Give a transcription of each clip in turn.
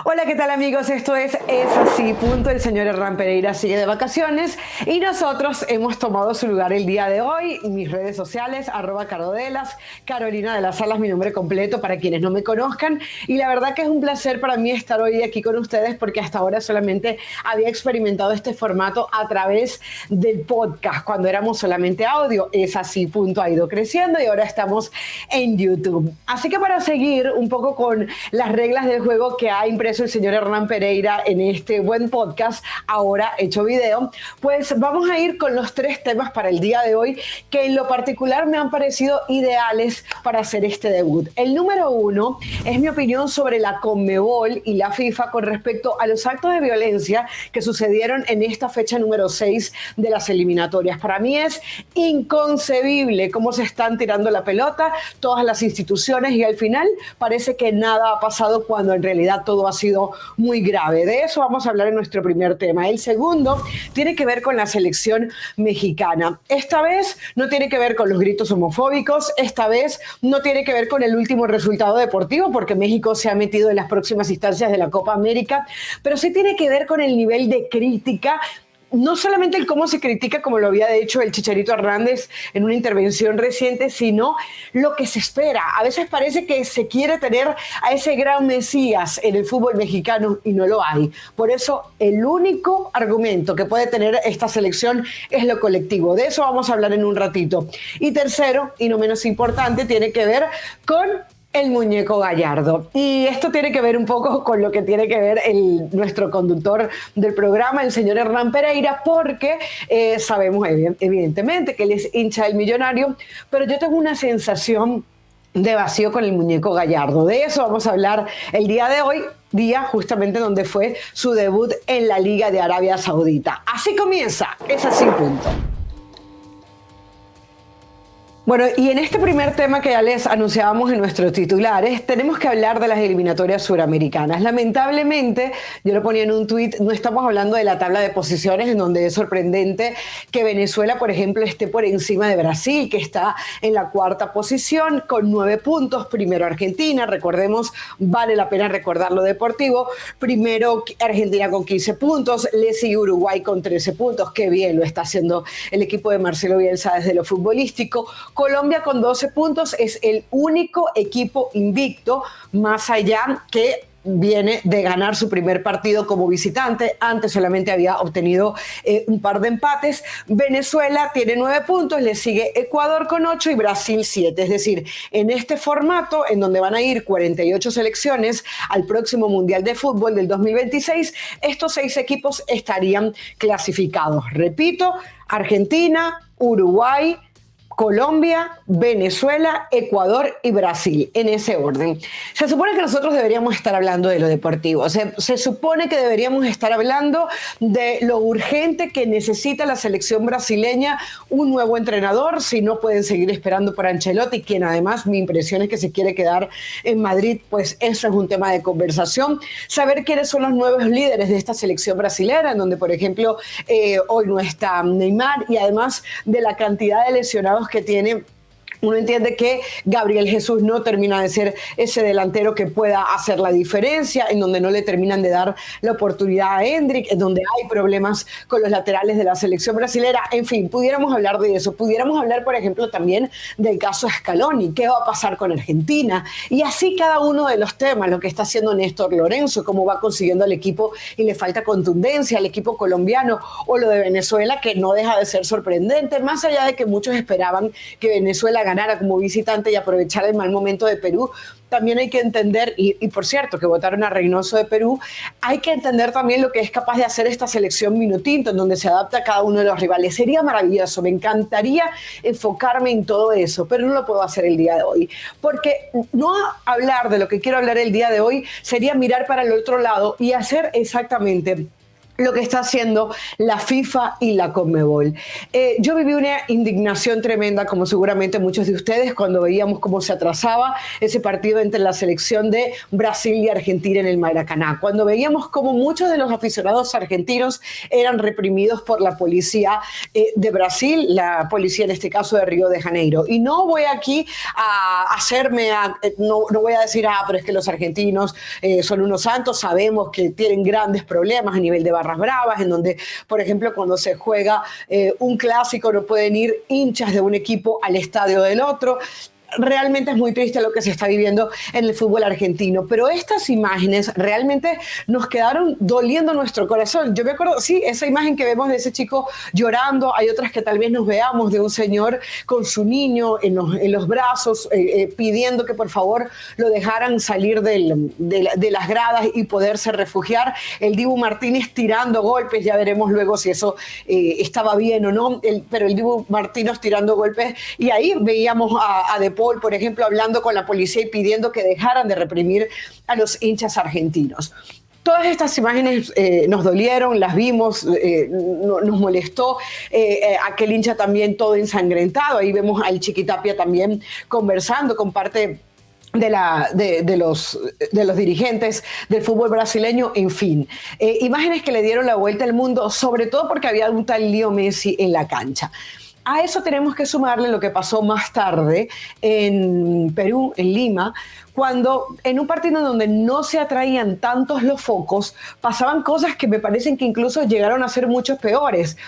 Hola, ¿qué tal amigos? Esto es Así, punto. El señor Hernán Pereira sigue de vacaciones y nosotros hemos tomado su lugar el día de hoy. Mis redes sociales, @Carodelas, Carolina de las Alas, mi nombre completo para quienes no me conozcan. Y la verdad que es un placer para mí estar hoy aquí con ustedes porque hasta ahora solamente había experimentado este formato a través del podcast, cuando éramos solamente audio. Es Así, punto. Ha ido creciendo y ahora estamos en YouTube. Así que para seguir un poco con las reglas del juego que ha impreso el señor Hernán Pereira en este buen podcast, ahora hecho video, pues vamos a ir con los 3 temas para el día de hoy que en lo particular me han parecido ideales para hacer este debut. El número 1 es mi opinión sobre la Conmebol y la FIFA con respecto a los actos de violencia que sucedieron en esta fecha número 6 de las eliminatorias. Para mí es inconcebible cómo se están tirando la pelota todas las instituciones y al final parece que nada ha pasado cuando en realidad todo ha sido muy grave. De eso vamos a hablar en nuestro primer tema. El segundo tiene que ver con la selección mexicana. Esta vez no tiene que ver con los gritos homofóbicos, esta vez no tiene que ver con el último resultado deportivo, porque México se ha metido en las próximas instancias de la Copa América, pero sí tiene que ver con el nivel de crítica, no solamente el cómo se critica, como lo había hecho el Chicharito Hernández en una intervención reciente, sino lo que se espera. A veces parece que se quiere tener a ese gran mesías en el fútbol mexicano y no lo hay. Por eso el único argumento que puede tener esta selección es lo colectivo. De eso vamos a hablar en un ratito. Y tercero, y no menos importante, tiene que ver con el muñeco Gallardo. Y esto tiene que ver un poco con lo que tiene que ver nuestro conductor del programa, el señor Hernán Pereira, porque sabemos evidentemente que él es hincha del Millonario, pero yo tengo una sensación de vacío con el muñeco Gallardo. De eso vamos a hablar el día de hoy, día justamente donde fue su debut en la Liga de Arabia Saudita. Así comienza, es así, punto. Bueno, y en este primer tema que ya les anunciábamos en nuestros titulares, tenemos que hablar de las eliminatorias suramericanas. Lamentablemente, yo lo ponía en un tuit, no estamos hablando de la tabla de posiciones, en donde es sorprendente que Venezuela, por ejemplo, esté por encima de Brasil, que está en la 4ª posición con 9 puntos. Primero Argentina, recordemos, vale la pena recordar lo deportivo. Primero Argentina con 15 puntos, le sigue Uruguay con 13 puntos. Qué bien lo está haciendo el equipo de Marcelo Bielsa desde lo futbolístico. Colombia con 12 puntos es el único equipo invicto, más allá que viene de ganar su primer partido como visitante. Antes solamente había obtenido un par de empates. Venezuela tiene 9 puntos, le sigue Ecuador con 8 y Brasil 7. Es decir, en este formato, en donde van a ir 48 selecciones al próximo Mundial de Fútbol del 2026, estos 6 equipos estarían clasificados. Repito, Argentina, Uruguay, Colombia, Venezuela, Ecuador y Brasil, en ese orden. Se supone que nosotros deberíamos estar hablando de lo deportivo, se supone que deberíamos estar hablando de lo urgente que necesita la selección brasileña, un nuevo entrenador, si no pueden seguir esperando por Ancelotti, quien además mi impresión es que se quiere quedar en Madrid, pues eso es un tema de conversación. Saber quiénes son los nuevos líderes de esta selección brasilera, en donde por ejemplo hoy no está Neymar, y además de la cantidad de lesionados que tiene. Uno entiende que Gabriel Jesús no termina de ser ese delantero que pueda hacer la diferencia, en donde no le terminan de dar la oportunidad a Endrick, en donde hay problemas con los laterales de la selección brasilera. En fin, pudiéramos hablar de eso. Pudiéramos hablar, por ejemplo, también del caso Scaloni. ¿Qué va a pasar con Argentina? Y así cada uno de los temas, lo que está haciendo Néstor Lorenzo, cómo va consiguiendo al equipo y le falta contundencia al equipo colombiano, o lo de Venezuela, que no deja de ser sorprendente, más allá de que muchos esperaban que Venezuela ganara como visitante y aprovechar el mal momento de Perú. También hay que entender, y por cierto, que votaron a Reynoso de Perú, hay que entender también lo que es capaz de hacer esta selección Vinotinto, en donde se adapta a cada uno de los rivales. Sería maravilloso, me encantaría enfocarme en todo eso, pero no lo puedo hacer el día de hoy, porque no hablar de lo que quiero hablar el día de hoy sería mirar para el otro lado y hacer exactamente lo que está haciendo la FIFA y la Conmebol. Yo viví una indignación tremenda, como seguramente muchos de ustedes, cuando veíamos cómo se atrasaba ese partido entre la selección de Brasil y Argentina en el Maracaná, cuando veíamos cómo muchos de los aficionados argentinos eran reprimidos por la policía de Brasil, la policía en este caso de Río de Janeiro. Y no voy aquí a no voy a decir, pero es que los argentinos son unos santos, sabemos que tienen grandes problemas a nivel de barras bravas, en donde, por ejemplo, cuando se juega un clásico no pueden ir hinchas de un equipo al estadio del otro. Realmente es muy triste lo que se está viviendo en el fútbol argentino, pero estas imágenes realmente nos quedaron doliendo nuestro corazón. Yo me acuerdo, sí, esa imagen que vemos de ese chico llorando, hay otras que tal vez nos veamos de un señor con su niño en los brazos, pidiendo que por favor lo dejaran salir de las gradas y poderse refugiar. El Dibu Martínez tirando golpes, ya veremos luego si eso estaba bien o no, pero el Dibu Martínez tirando golpes, y ahí veíamos a De Paul, por ejemplo, hablando con la policía y pidiendo que dejaran de reprimir a los hinchas argentinos. Todas estas imágenes nos dolieron, las vimos, nos molestó. Aquel hincha también todo ensangrentado. Ahí vemos al Chiquitapia también conversando con parte de los dirigentes del fútbol brasileño, en fin. Imágenes que le dieron la vuelta al mundo, sobre todo porque había un tal Leo Messi en la cancha. A eso tenemos que sumarle lo que pasó más tarde en Perú, en Lima, cuando en un partido donde no se atraían tantos los focos, pasaban cosas que me parecen que incluso llegaron a ser mucho peores.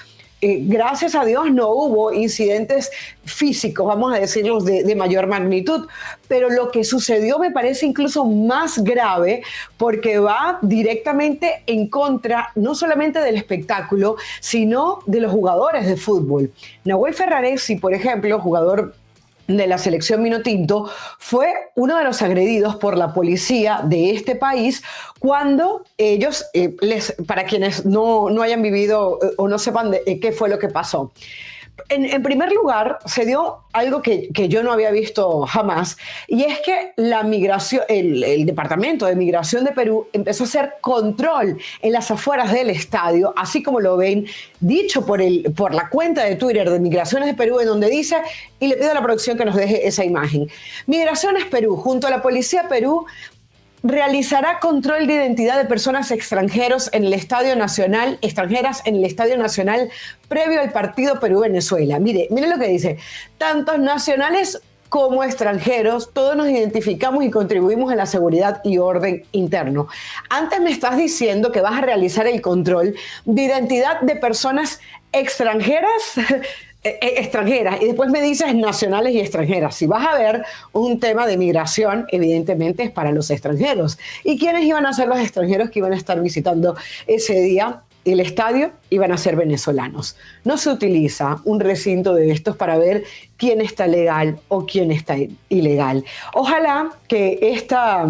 Gracias a Dios no hubo incidentes físicos, vamos a decirlos, de mayor magnitud, pero lo que sucedió me parece incluso más grave porque va directamente en contra no solamente del espectáculo, sino de los jugadores de fútbol. Nahuel Ferraresi, por ejemplo, jugador de la selección Minotinto, fue uno de los agredidos por la policía de este país cuando ellos, para quienes no hayan vivido o no sepan qué fue lo que pasó. En primer lugar, se dio algo que yo no había visto jamás, y es que la migración, el Departamento de Migración de Perú empezó a hacer control en las afueras del estadio, así como lo ven, dicho por la cuenta de Twitter de Migraciones de Perú, en donde dice, y le pido a la producción que nos deje esa imagen: Migraciones Perú, junto a la Policía Perú, realizará control de identidad de personas extranjeras en el Estadio Nacional previo al partido Perú-Venezuela. Mire lo que dice: tantos nacionales como extranjeros, todos nos identificamos y contribuimos a la seguridad y orden interno. Antes me estás diciendo que vas a realizar el control de identidad de personas extranjeras y después me dices nacionales y extranjeras. Si vas a ver un tema de migración, evidentemente es para los extranjeros. ¿Y quiénes iban a ser los extranjeros que iban a estar visitando ese día el estadio? Iban a ser venezolanos. No se utiliza un recinto de estos para ver quién está legal o quién está ilegal. Ojalá que esta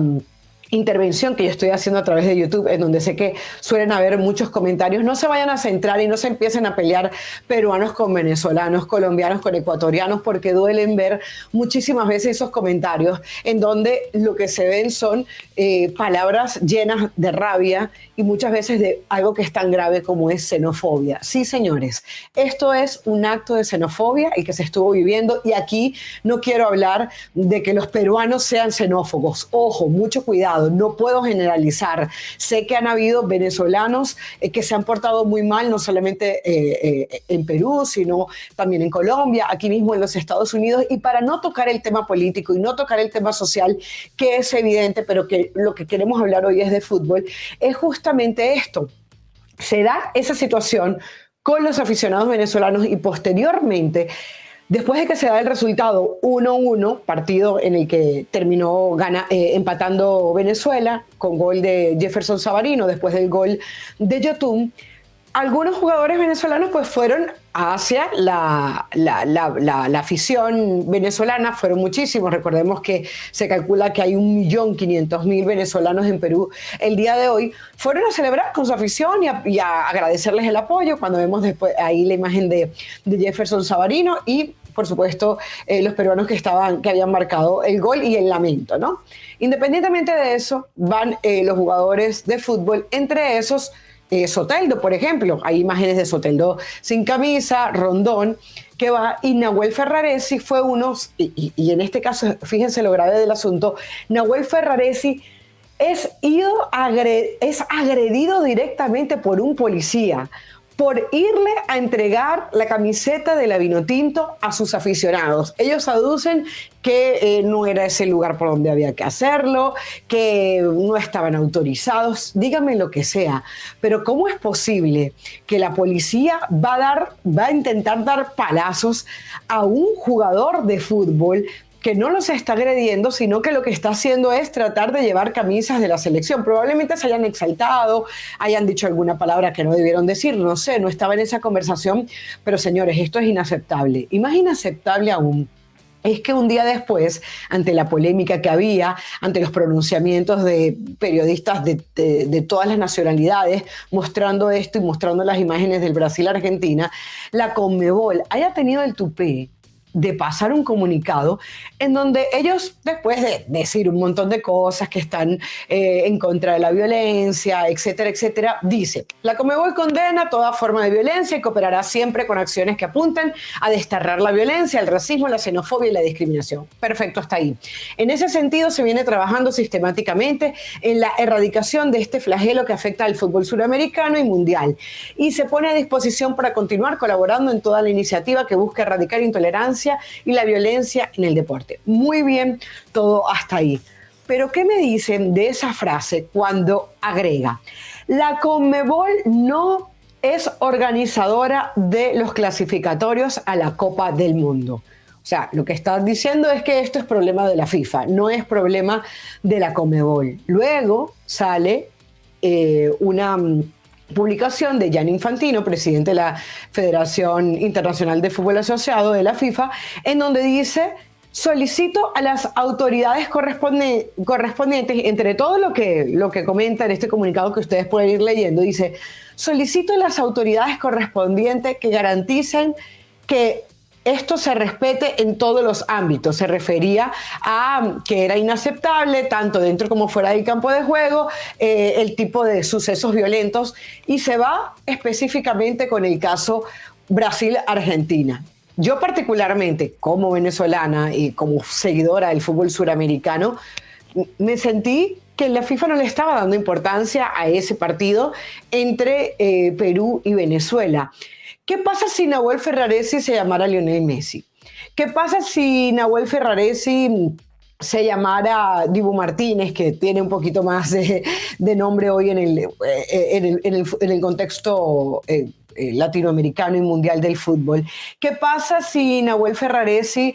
intervención que yo estoy haciendo a través de YouTube, en donde sé que suelen haber muchos comentarios, no se vayan a centrar y no se empiecen a pelear peruanos con venezolanos, colombianos con ecuatorianos, porque duelen ver muchísimas veces esos comentarios en donde lo que se ven son palabras llenas de rabia y muchas veces de algo que es tan grave como es xenofobia. Sí, señores, esto es un acto de xenofobia el que se estuvo viviendo, y aquí no quiero hablar de que los peruanos sean xenófobos. Ojo, mucho cuidado. No puedo generalizar. Sé que han habido venezolanos que se han portado muy mal, no solamente en Perú, sino también en Colombia, aquí mismo en los Estados Unidos, y para no tocar el tema político y no tocar el tema social, que es evidente, pero que lo que queremos hablar hoy es de fútbol, es justamente esto. Se da esa situación con los aficionados venezolanos y posteriormente, después de que se da el resultado 1-1, partido en el que terminó empatando Venezuela con gol de Jefferson Savarino, después del gol de Yotun, algunos jugadores venezolanos pues fueron hacia la afición venezolana, fueron muchísimos. Recordemos que se calcula que hay 1.500.000 venezolanos en Perú el día de hoy. Fueron a celebrar con su afición y a agradecerles el apoyo, cuando vemos después ahí la imagen de Jefferson Savarino y, por supuesto, los peruanos que habían marcado el gol y el lamento, ¿no? Independientemente de eso, van los jugadores de fútbol, entre esos Soteldo, por ejemplo. Hay imágenes de Soteldo sin camisa, Rondón, que va, y Nahuel Ferraresi fue uno, y en este caso, fíjense lo grave del asunto, Nahuel Ferraresi es agredido directamente por un policía por irle a entregar la camiseta de la Vinotinto a sus aficionados. Ellos aducen que no era ese lugar por donde había que hacerlo, que no estaban autorizados, díganme lo que sea, pero ¿cómo es posible que la policía va a intentar dar palazos a un jugador de fútbol que no los está agrediendo, sino que lo que está haciendo es tratar de llevar camisas de la selección? Probablemente se hayan exaltado, hayan dicho alguna palabra que no debieron decir, no sé, no estaba en esa conversación, pero señores, esto es inaceptable. Y más inaceptable aún es que un día después, ante la polémica que había, ante los pronunciamientos de periodistas de todas las nacionalidades, mostrando esto y mostrando las imágenes del Brasil-Argentina, la Conmebol haya tenido el tupé de pasar un comunicado en donde ellos, después de decir un montón de cosas que están en contra de la violencia, etcétera, etcétera, dice: la Conmebol condena toda forma de violencia y cooperará siempre con acciones que apunten a desterrar la violencia, el racismo, la xenofobia y la discriminación. Perfecto, hasta ahí. En ese sentido, se viene trabajando sistemáticamente en la erradicación de este flagelo que afecta al fútbol suramericano y mundial, y se pone a disposición para continuar colaborando en toda la iniciativa que busque erradicar intolerancia y la violencia en el deporte. Muy bien, todo hasta ahí. Pero ¿qué me dicen de esa frase cuando agrega: la Conmebol no es organizadora de los clasificatorios a la Copa del Mundo? O sea, lo que están diciendo es que esto es problema de la FIFA, no es problema de la Conmebol. Luego sale una publicación de Gianni Infantino, presidente de la Federación Internacional de Fútbol Asociado de la FIFA, en donde dice: solicito a las autoridades correspondientes, entre todo lo que comenta en este comunicado que ustedes pueden ir leyendo, dice: solicito a las autoridades correspondientes que garanticen que esto se respete en todos los ámbitos. Se refería a que era inaceptable, tanto dentro como fuera del campo de juego, el tipo de sucesos violentos, y se va específicamente con el caso Brasil-Argentina. Yo particularmente, como venezolana y como seguidora del fútbol suramericano, me sentí que la FIFA no le estaba dando importancia a ese partido entre Perú y Venezuela. ¿Qué pasa si Nahuel Ferraresi se llamara Lionel Messi? ¿Qué pasa si Nahuel Ferraresi se llamara Dibu Martínez, que tiene un poquito más de nombre hoy en el contexto latinoamericano y mundial del fútbol? ¿Qué pasa si Nahuel Ferraresi,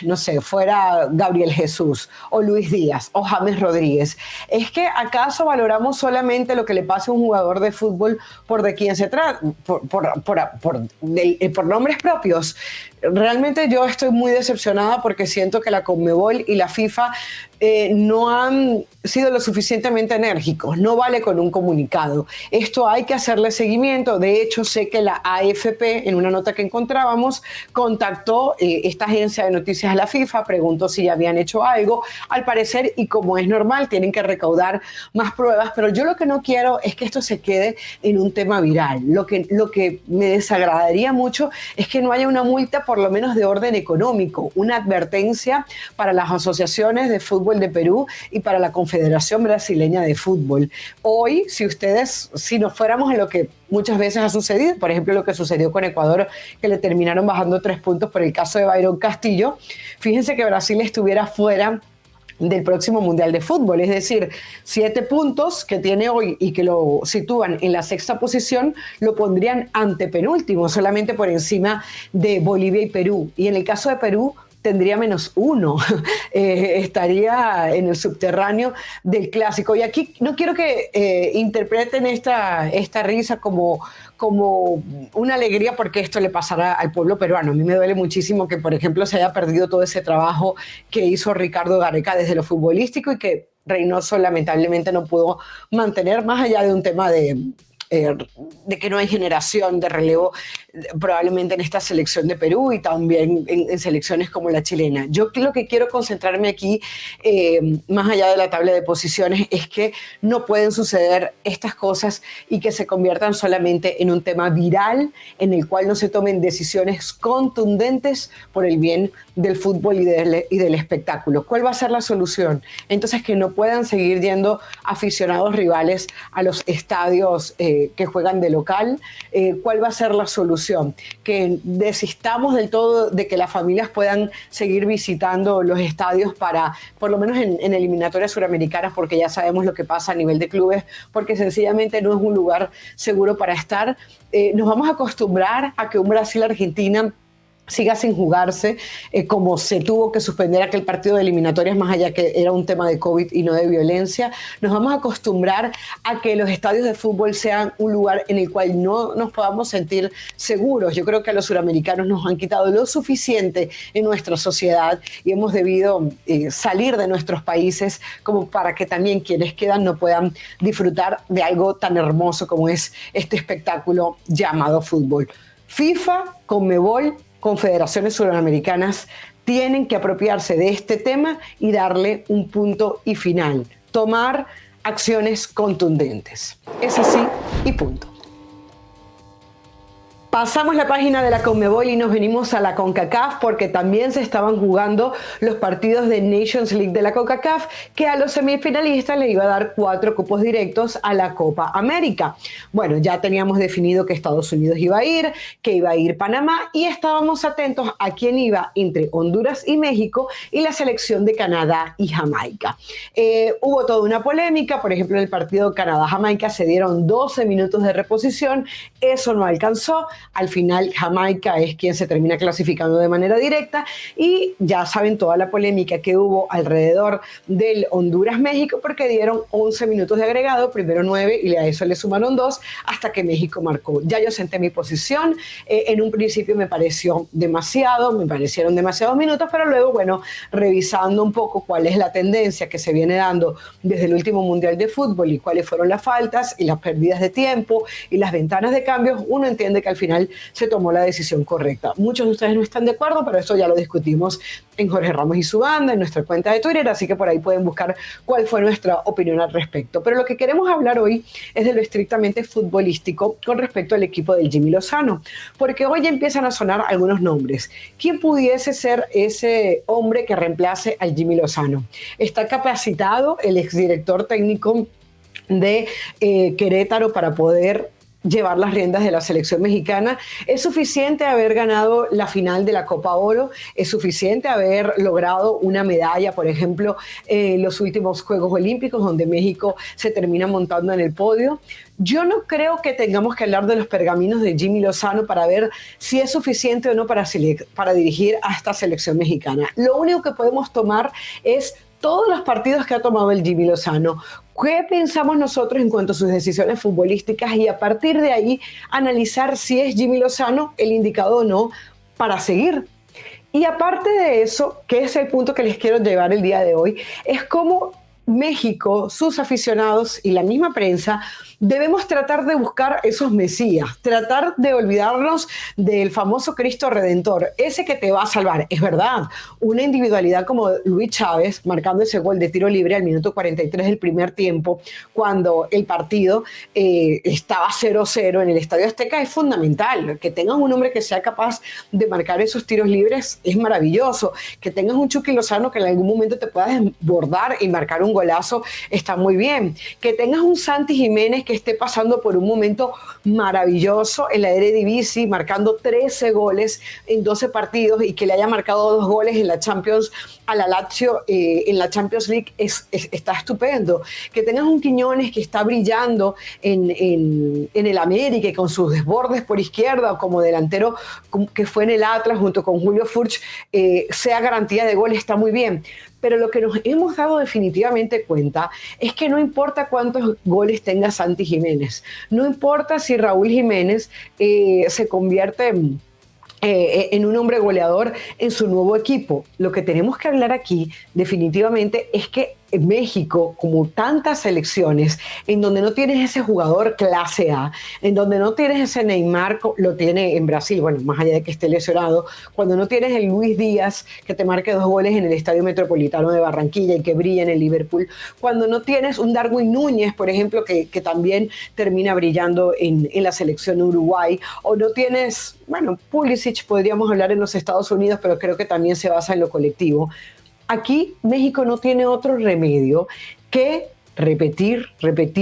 no sé, fuera Gabriel Jesús o Luis Díaz o James Rodríguez? ¿Es que acaso valoramos solamente lo que le pasa a un jugador de fútbol por de quién se trata, por nombres propios? Realmente yo estoy muy decepcionada porque siento que la Conmebol y la FIFA no han sido lo suficientemente enérgicos. No vale con un comunicado. Esto hay que hacerle seguimiento. De hecho, sé que la AFP, en una nota que encontrábamos, contactó esta agencia de noticias a la FIFA, preguntó si ya habían hecho algo. Al parecer, y como es normal, tienen que recaudar más pruebas, pero yo lo que no quiero es que esto se quede en un tema viral. Lo que me desagradaría mucho es que no haya una multa, por lo menos de orden económico, una advertencia para las asociaciones de fútbol de Perú y para la Confederación Brasileña de Fútbol. Hoy, si nos fuéramos en lo que muchas veces ha sucedido, por ejemplo, lo que sucedió con Ecuador, que le terminaron bajando 3 puntos por el caso de Byron Castillo, fíjense que Brasil estuviera fuera del próximo Mundial de Fútbol, es decir, 7 puntos que tiene hoy y que lo sitúan en la 6ª posición, lo pondrían antepenúltimo, solamente por encima de Bolivia y Perú. Y en el caso de Perú, tendría -1, estaría en el subterráneo del clásico. Y aquí no quiero que interpreten esta risa como una alegría porque esto le pasará al pueblo peruano. A mí me duele muchísimo que, por ejemplo, se haya perdido todo ese trabajo que hizo Ricardo Gareca desde lo futbolístico y que Reynoso lamentablemente no pudo mantener, más allá de un tema de de que no hay generación de relevo probablemente en esta selección de Perú y también en selecciones como la chilena. Yo lo que quiero concentrarme aquí, más allá de la tabla de posiciones, es que no pueden suceder estas cosas y que se conviertan solamente en un tema viral en el cual no se tomen decisiones contundentes por el bien del fútbol y del espectáculo. ¿Cuál va a ser la solución? Entonces, que no puedan seguir yendo aficionados rivales a los estadios que juegan de local. ¿Cuál va a ser la solución? Que desistamos del todo de que las familias puedan seguir visitando los estadios para, por lo menos en eliminatorias suramericanas, porque ya sabemos lo que pasa a nivel de clubes, porque sencillamente no es un lugar seguro para estar. Nos vamos a acostumbrar a que un Brasil-Argentina siga sin jugarse, como se tuvo que suspender aquel partido de eliminatorias, más allá que era un tema de COVID y no de violencia. Nos vamos a acostumbrar a que los estadios de fútbol sean un lugar en el cual no nos podamos sentir seguros. Yo creo que a los suramericanos nos han quitado lo suficiente en nuestra sociedad y hemos debido salir de nuestros países como para que también quienes quedan no puedan disfrutar de algo tan hermoso como es este espectáculo llamado fútbol. FIFA, Conmebol, confederaciones suramericanas tienen que apropiarse de este tema y darle un punto y final. Tomar acciones contundentes. Es así y punto. Pasamos la página de la Conmebol y nos venimos a la CONCACAF porque también se estaban jugando los partidos de Nations League de la CONCACAF, que a los semifinalistas le iba a dar 4 cupos directos a la Copa América. Bueno, ya teníamos definido que Estados Unidos iba a ir, que iba a ir Panamá y estábamos atentos a quién iba entre Honduras y México y la selección de Canadá y Jamaica. Hubo toda una polémica, por ejemplo, en el partido Canadá-Jamaica se dieron 12 minutos de reposición, eso no alcanzó. Al final Jamaica es quien se termina clasificando de manera directa y ya saben toda la polémica que hubo alrededor del Honduras-México porque dieron 11 minutos de agregado, primero 9 y a eso le sumaron 2 hasta que México marcó. Ya yo senté mi posición, en un principio me parecieron demasiados minutos, pero luego, bueno, revisando un poco cuál es la tendencia que se viene dando desde el último Mundial de Fútbol y cuáles fueron las faltas y las pérdidas de tiempo y las ventanas de cambios, uno entiende que al final se tomó la decisión correcta. Muchos de ustedes no están de acuerdo, pero eso ya lo discutimos en Jorge Ramos y su banda, en nuestra cuenta de Twitter, así que por ahí pueden buscar cuál fue nuestra opinión al respecto. Pero lo que queremos hablar hoy es de lo estrictamente futbolístico con respecto al equipo del Jimmy Lozano, porque hoy empiezan a sonar algunos nombres. ¿Quién pudiese ser ese hombre que reemplace al Jimmy Lozano? ¿Está capacitado el exdirector técnico de Querétaro para poder llevar las riendas de la selección mexicana? ¿Es suficiente haber ganado la final de la Copa Oro? ¿Es suficiente haber logrado una medalla, por ejemplo, en los últimos Juegos Olímpicos, donde México se termina montando en el podio? Yo no creo que tengamos que hablar de los pergaminos de Jimmy Lozano para ver si es suficiente o no para dirigir a esta selección mexicana. Lo único que podemos tomar es todos los partidos que ha tomado el Jimmy Lozano. ¿Qué pensamos nosotros en cuanto a sus decisiones futbolísticas? Y a partir de ahí analizar si es Jimmy Lozano el indicado o no para seguir. Y aparte de eso, que es el punto que les quiero llevar el día de hoy, es cómo México, sus aficionados y la misma prensa debemos tratar de buscar esos mesías, tratar de olvidarnos del famoso Cristo Redentor, ese que te va a salvar. Es verdad, una individualidad como Luis Chávez, marcando ese gol de tiro libre al minuto 43 del primer tiempo, cuando el partido estaba 0-0 en el Estadio Azteca, es fundamental. Que tengas un hombre que sea capaz de marcar esos tiros libres es maravilloso. Que tengas un Chucky Lozano que en algún momento te pueda desbordar y marcar un golazo está muy bien. Que tengas un Santi Jiménez que esté pasando por un momento maravilloso en la Eredivisie, marcando 13 goles en 12 partidos y que le haya marcado 2 goles en la Champions a la Lazio en la Champions League está estupendo. Que tengas un Quiñones que está brillando en el América y con sus desbordes por izquierda o como delantero que fue en el Atlas junto con Julio Furch, sea garantía de goles, está muy bien. Pero lo que nos hemos dado definitivamente cuenta es que no importa cuántos goles tenga Santi Jiménez, no importa si Raúl Jiménez se convierte en un hombre goleador en su nuevo equipo. Lo que tenemos que hablar aquí definitivamente es que en México, como tantas selecciones, en donde no tienes ese jugador clase A, en donde no tienes ese Neymar, lo tiene en Brasil, bueno, más allá de que esté lesionado, cuando no tienes el Luis Díaz que te marque 2 goles en el Estadio Metropolitano de Barranquilla y que brilla en el Liverpool, cuando no tienes un Darwin Núñez, por ejemplo, que también termina brillando en la selección Uruguay, o no tienes, bueno, Pulisic podríamos hablar en los Estados Unidos, pero creo que también se basa en lo colectivo. Aquí México no tiene otro remedio que repetir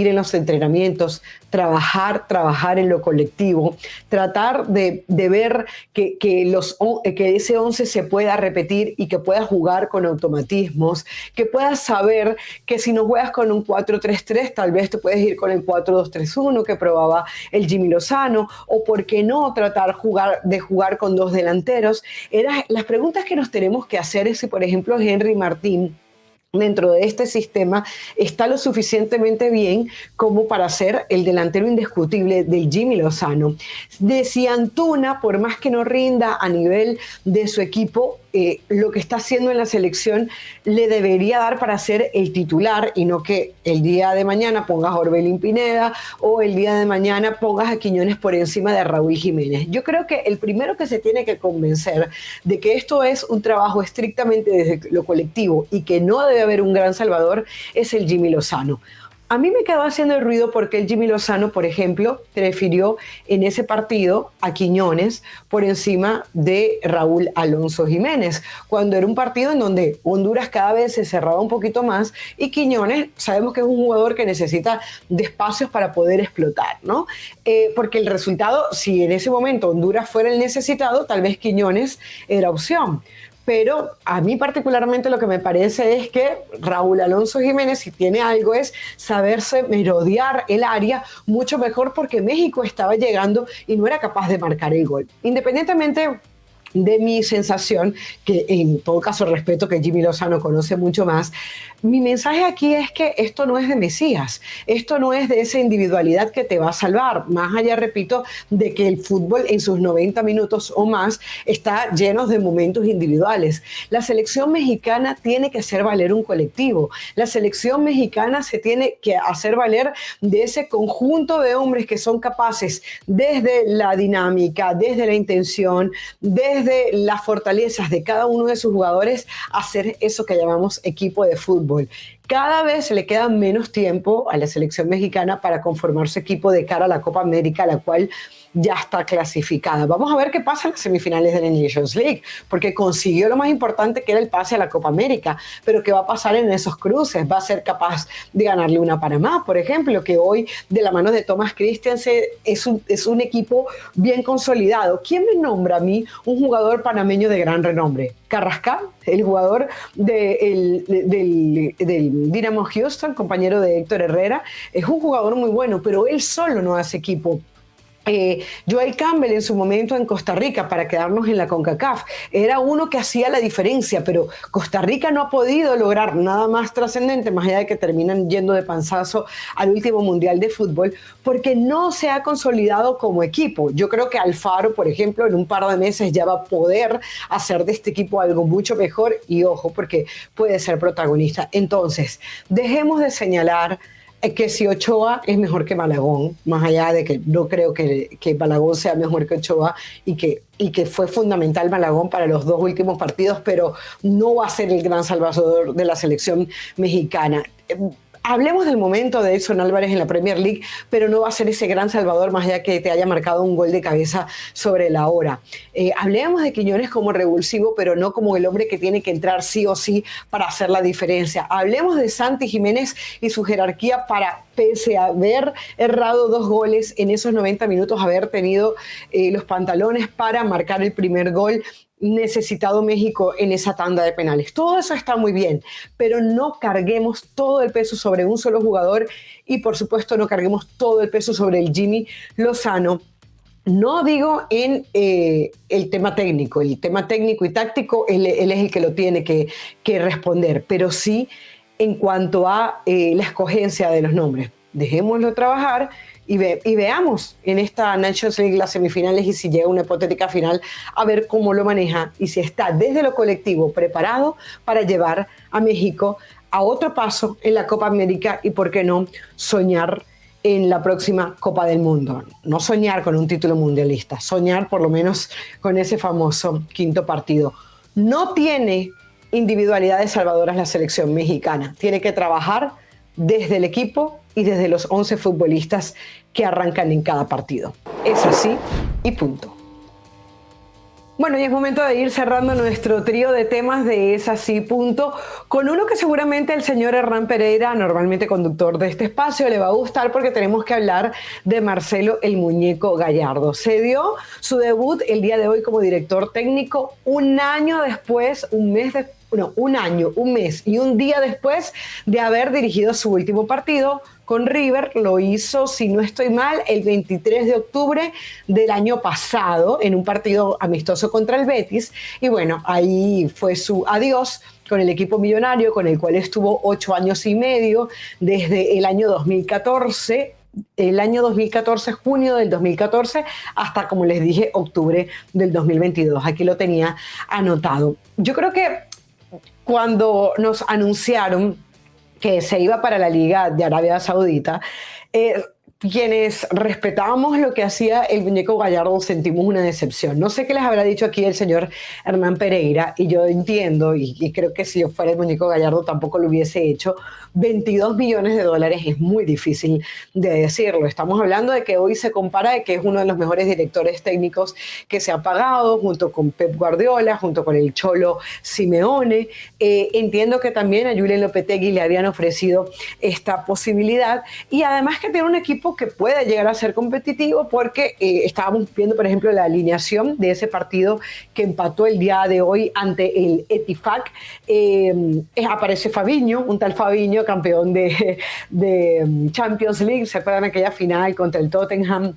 en los entrenamientos, trabajar en lo colectivo, tratar de ver que ese 11 se pueda repetir y que pueda jugar con automatismos, que puedas saber que si no juegas con un 4-3-3, tal vez te puedes ir con el 4-2-3-1 que probaba el Jimmy Lozano, o por qué no tratar de jugar con 2 delanteros. Las preguntas que nos tenemos que hacer es si, por ejemplo, Henry Martín dentro de este sistema está lo suficientemente bien como para ser el delantero indiscutible del Jimmy Lozano. De si Antuna, por más que no rinda a nivel de su equipo, lo que está haciendo en la selección le debería dar para ser el titular y no que el día de mañana pongas a Orbelín Pineda o el día de mañana pongas a Quiñones por encima de Raúl Jiménez. Yo creo que el primero que se tiene que convencer de que esto es un trabajo estrictamente desde lo colectivo y que no debe haber un gran salvador es el Jimmy Lozano. A mí me quedó haciendo el ruido porque el Jimmy Lozano, por ejemplo, prefirió en ese partido a Quiñones por encima de Raúl Alonso Jiménez, cuando era un partido en donde Honduras cada vez se cerraba un poquito más y Quiñones sabemos que es un jugador que necesita de espacios para poder explotar, ¿no? Porque el resultado, si en ese momento Honduras fuera el necesitado, tal vez Quiñones era opción. Pero a mí particularmente lo que me parece es que Raúl Alonso Jiménez, si tiene algo, es saberse merodear el área mucho mejor porque México estaba llegando y no era capaz de marcar el gol. Independientemente de mi sensación, que en todo caso respeto que Jimmy Lozano conoce mucho más, mi mensaje aquí es que esto no es de Mesías, esto no es de esa individualidad que te va a salvar, más allá, repito, de que el fútbol en sus 90 minutos o más está lleno de momentos individuales. La selección mexicana tiene que hacer valer un colectivo, la selección mexicana se tiene que hacer valer de ese conjunto de hombres que son capaces desde la dinámica, desde la intención, desde las fortalezas de cada uno de sus jugadores, hacer eso que llamamos equipo de fútbol. Cada vez le queda menos tiempo a la selección mexicana para conformar su equipo de cara a la Copa América, la cual ya está clasificada. Vamos a ver qué pasa en las semifinales de la Nations League, porque consiguió lo más importante que era el pase a la Copa América, pero ¿qué va a pasar en esos cruces? ¿Va a ser capaz de ganarle una a Panamá, por ejemplo, que hoy de la mano de Thomas Christiansen es un equipo bien consolidado? ¿Quién me nombra a mí un jugador panameño de gran renombre? Carrascal, el jugador del Dynamo Houston, compañero de Héctor Herrera, es un jugador muy bueno, pero él solo no hace equipo. Joel Campbell en su momento en Costa Rica, para quedarnos en la CONCACAF, era uno que hacía la diferencia, pero Costa Rica no ha podido lograr nada más trascendente, más allá de que terminan yendo de panzazo al último Mundial de Fútbol, porque no se ha consolidado como equipo. Yo creo que Alfaro, por ejemplo, en un par de meses ya va a poder hacer de este equipo algo mucho mejor y ojo, porque puede ser protagonista. Entonces, dejemos de señalar que si Ochoa es mejor que Malagón, más allá de que no creo que Malagón sea mejor que Ochoa y que fue fundamental Malagón para los 2 últimos partidos, pero no va a ser el gran salvador de la selección mexicana. Hablemos del momento de Edson Álvarez en la Premier League, pero no va a ser ese gran salvador más allá que te haya marcado un gol de cabeza sobre la hora. Hablemos de Quiñones como revulsivo, pero no como el hombre que tiene que entrar sí o sí para hacer la diferencia. Hablemos de Santi Jiménez y su jerarquía para, pese a haber errado 2 goles en esos 90 minutos, haber tenido los pantalones para marcar el primer gol necesitado México en esa tanda de penales. Todo eso está muy bien, pero no carguemos todo el peso sobre un solo jugador y por supuesto no carguemos todo el peso sobre el Jimmy Lozano. No digo en el tema técnico y táctico, él es el que lo tiene que responder, pero sí en cuanto a la escogencia de los nombres. Dejémoslo trabajar y veamos en esta Nations League las semifinales y si llega una hipotética final, a ver cómo lo maneja y si está desde lo colectivo preparado para llevar a México a otro paso en la Copa América y, ¿por qué no?, soñar en la próxima Copa del Mundo. No soñar con un título mundialista, soñar por lo menos con ese famoso quinto partido. No tiene individualidades salvadoras la selección mexicana. Tiene que trabajar desde el equipo y desde los 11 futbolistas que arrancan en cada partido. Es así y punto. Bueno, y es momento de ir cerrando nuestro trío de temas de Es Así, punto, con uno que seguramente el señor Hernán Pereira, normalmente conductor de este espacio, le va a gustar, porque tenemos que hablar de Marcelo el Muñeco Gallardo. Se dio su debut el día de hoy como director técnico, un año después, un mes y un día después de haber dirigido su último partido con River. Lo hizo, si no estoy mal, el 23 de octubre del año pasado, en un partido amistoso contra el Betis. Y bueno, ahí fue su adiós con el equipo millonario, con el cual estuvo 8 años y medio, desde el año 2014, junio del 2014, hasta, como les dije, octubre del 2022. Aquí lo tenía anotado. Yo creo que cuando nos anunciaron que se iba para la Liga de Arabia Saudita, quienes respetábamos lo que hacía el Muñeco Gallardo sentimos una decepción. No sé qué les habrá dicho aquí el señor Hernán Pereira, y yo entiendo, y creo que si yo fuera el Muñeco Gallardo tampoco lo hubiese hecho. 22 millones de dólares es muy difícil de decirlo. Estamos hablando de que hoy se compara de que es uno de los mejores directores técnicos que se ha pagado, junto con Pep Guardiola, junto con el Cholo Simeone. Entiendo que también a Julen Lopetegui le habían ofrecido esta posibilidad, y además que tiene un equipo que puede llegar a ser competitivo, porque estábamos viendo, por ejemplo, la alineación de ese partido que empató el día de hoy ante el Ettifaq. Aparece Fabinho, un tal Fabinho, campeón de Champions League. ¿Se acuerdan aquella final contra el Tottenham,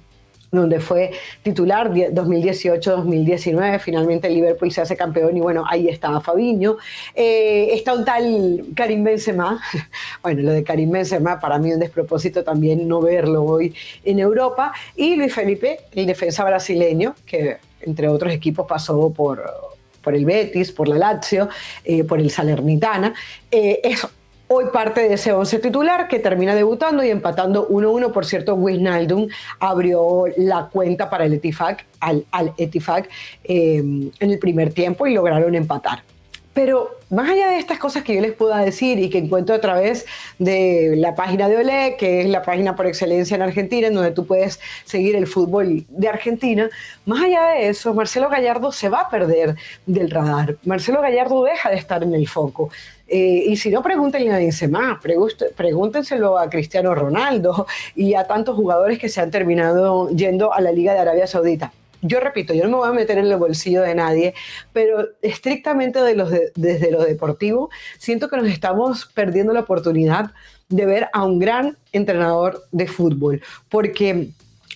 donde fue titular 2018-2019? Finalmente el Liverpool se hace campeón, y bueno, ahí estaba Fabinho. Está un tal Karim Benzema. Bueno, lo de Karim Benzema, para mí un despropósito también no verlo hoy en Europa. Y Luis Felipe, el defensa brasileño, que entre otros equipos pasó por el Betis, por la Lazio, por el Salernitana. Eso. Hoy parte de ese 11 titular, que termina debutando y empatando 1-1. Por cierto, Wijnaldum abrió la cuenta para el Ettifaq, al Ettifaq, en el primer tiempo, y lograron empatar. Pero más allá de estas cosas que yo les pueda decir y que encuentro a través de la página de Olé, que es la página por excelencia en Argentina, en donde tú puedes seguir el fútbol de Argentina, más allá de eso, Marcelo Gallardo se va a perder del radar. Marcelo Gallardo deja de estar en el foco. Y si no, pregúntenle a Benzema, pregúntenselo a Cristiano Ronaldo y a tantos jugadores que se han terminado yendo a la Liga de Arabia Saudita. Yo repito, yo no me voy a meter en el bolsillo de nadie, pero estrictamente desde lo deportivo, siento que nos estamos perdiendo la oportunidad de ver a un gran entrenador de fútbol, porque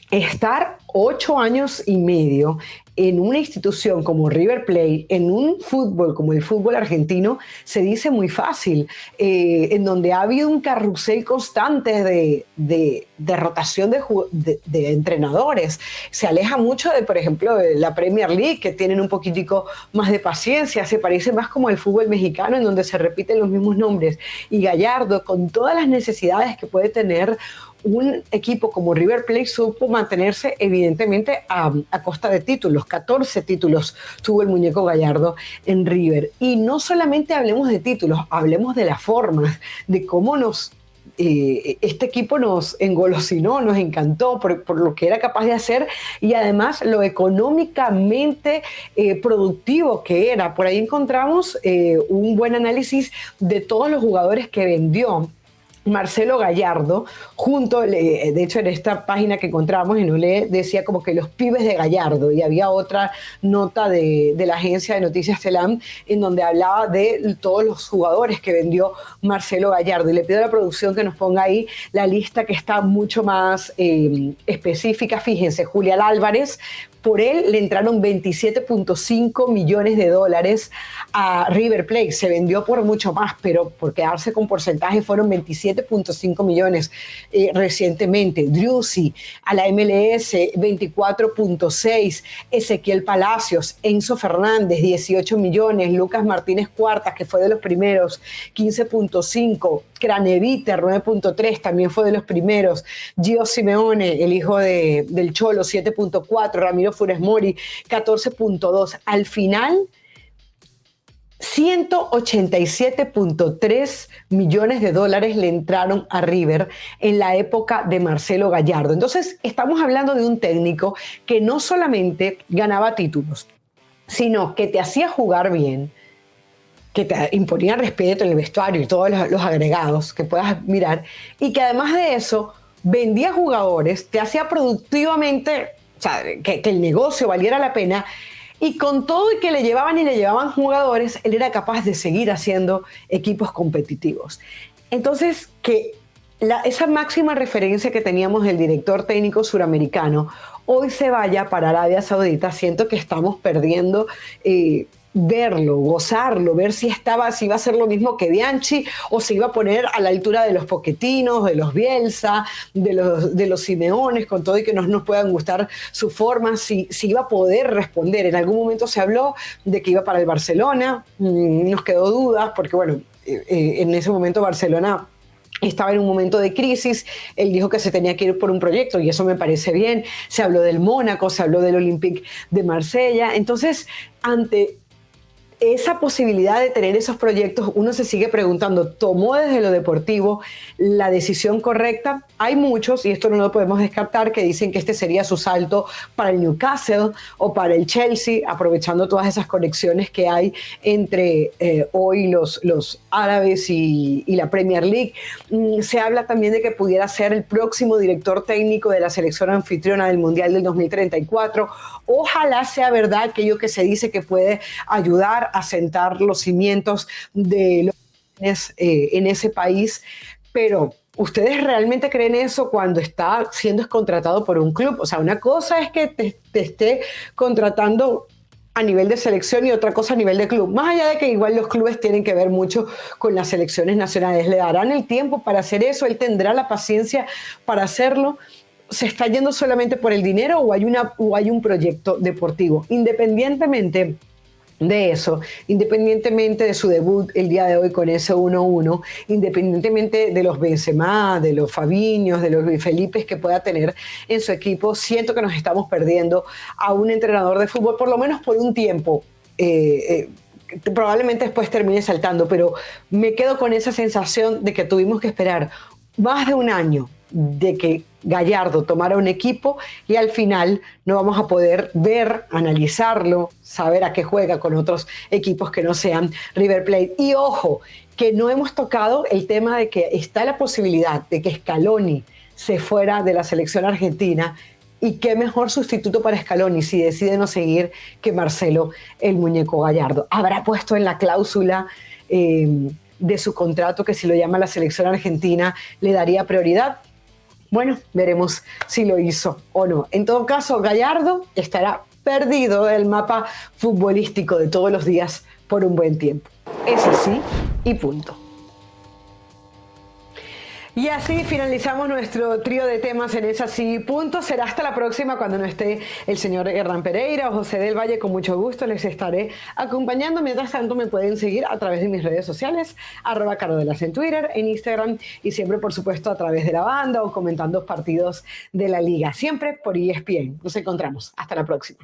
estar 8 años y medio en una institución como River Plate, en un fútbol como el fútbol argentino, se dice muy fácil, en donde ha habido un carrusel constante de rotación de entrenadores. Se aleja mucho de, por ejemplo, de la Premier League, que tienen un poquitico más de paciencia. Se parece más como al fútbol mexicano, en donde se repiten los mismos nombres. Y Gallardo, con todas las necesidades que puede tener un equipo como River Plate, supo mantenerse evidentemente a costa de títulos. 14 títulos tuvo el Muñeco Gallardo en River. Y no solamente hablemos de títulos, hablemos de las formas, de cómo este equipo nos engolosinó, nos encantó por lo que era capaz de hacer, y además lo económicamente productivo que era. Por ahí encontramos un buen análisis de todos los jugadores que vendió Marcelo Gallardo, de hecho en esta página que encontramos en Olé decía como que los pibes de Gallardo, y había otra nota de la agencia de noticias Telam en donde hablaba de todos los jugadores que vendió Marcelo Gallardo, y le pido a la producción que nos ponga ahí la lista, que está mucho más específica. Fíjense, Julián Álvarez, por él le entraron 27.5 millones de dólares a River Plate. Se vendió por mucho más, pero por quedarse con porcentaje fueron 27 17.5 millones recientemente. Driussi a la MLS, 24.6. Ezequiel Palacios, Enzo Fernández, 18 millones. Lucas Martínez Cuartas, que fue de los primeros, 15.5. Craneviter, 9.3, también fue de los primeros. Gio Simeone, el hijo del Cholo, 7.4. Ramiro Funes Mori, 14.2. Al final, 187.3 millones de dólares le entraron a River en la época de Marcelo Gallardo. Entonces, estamos hablando de un técnico que no solamente ganaba títulos, sino que te hacía jugar bien, que te imponía respeto en el vestuario y todos los agregados que puedas mirar, y que además de eso vendía jugadores, te hacía productivamente, o sea, que el negocio valiera la pena, y con todo y que le llevaban jugadores, él era capaz de seguir haciendo equipos competitivos. Entonces, que esa máxima referencia que teníamos del director técnico suramericano hoy se vaya para Arabia Saudita, siento que estamos perdiendo verlo, gozarlo, ver si iba a ser lo mismo que Bianchi o se iba a poner a la altura de los Pochetinos, de los Bielsa, de los Simeones, con todo y que no nos puedan gustar su forma, si iba a poder responder. En algún momento se habló de que iba para el Barcelona, nos quedó dudas porque bueno, en ese momento Barcelona estaba en un momento de crisis, él dijo que se tenía que ir por un proyecto y eso me parece bien. Se habló del Mónaco, se habló del Olympique de Marsella. Entonces, ante esa posibilidad de tener esos proyectos, uno se sigue preguntando, ¿tomó desde lo deportivo la decisión correcta? Hay muchos, y esto no lo podemos descartar, que dicen que este sería su salto para el Newcastle o para el Chelsea, aprovechando todas esas conexiones que hay entre hoy los árabes y la Premier League. Se habla también de que pudiera ser el próximo director técnico de la selección anfitriona del Mundial del 2034. Ojalá sea verdad aquello que se dice que puede ayudar a sentar los cimientos de los en ese país, pero ¿ustedes realmente creen eso cuando está siendo contratado por un club? O sea, una cosa es que te esté contratando a nivel de selección y otra cosa a nivel de club. Más allá de que igual los clubes tienen que ver mucho con las selecciones nacionales. ¿Le darán el tiempo para hacer eso? ¿Él tendrá la paciencia para hacerlo? ¿Se está yendo solamente por el dinero o hay un proyecto deportivo? Independientemente de eso, independientemente de su debut el día de hoy con ese 1-1, independientemente de los Benzema, de los Fabiños, de los Luis Felipes que pueda tener en su equipo, siento que nos estamos perdiendo a un entrenador de fútbol, por lo menos por un tiempo. Probablemente después termine saltando, pero me quedo con esa sensación de que tuvimos que esperar más de un año de que Gallardo tomara un equipo y al final no vamos a poder ver, analizarlo, saber a qué juega con otros equipos que no sean River Plate. Y ojo, que no hemos tocado el tema de que está la posibilidad de que Scaloni se fuera de la selección argentina, y qué mejor sustituto para Scaloni si decide no seguir que Marcelo el Muñeco Gallardo. Habrá puesto en la cláusula de su contrato que si lo llama la selección argentina le daría prioridad. Bueno, veremos si lo hizo o no. En todo caso, Gallardo estará perdido del mapa futbolístico de todos los días por un buen tiempo. Es así y punto. Y así finalizamos nuestro trío de temas en Es Así, punto. Será hasta la próxima cuando no esté el señor Hernán Pereira o José del Valle. Con mucho gusto les estaré acompañando. Mientras tanto me pueden seguir a través de mis redes sociales, @carodelas en Twitter, en Instagram y siempre, por supuesto, a través de la banda o comentando partidos de la liga. Siempre por ESPN. Nos encontramos. Hasta la próxima.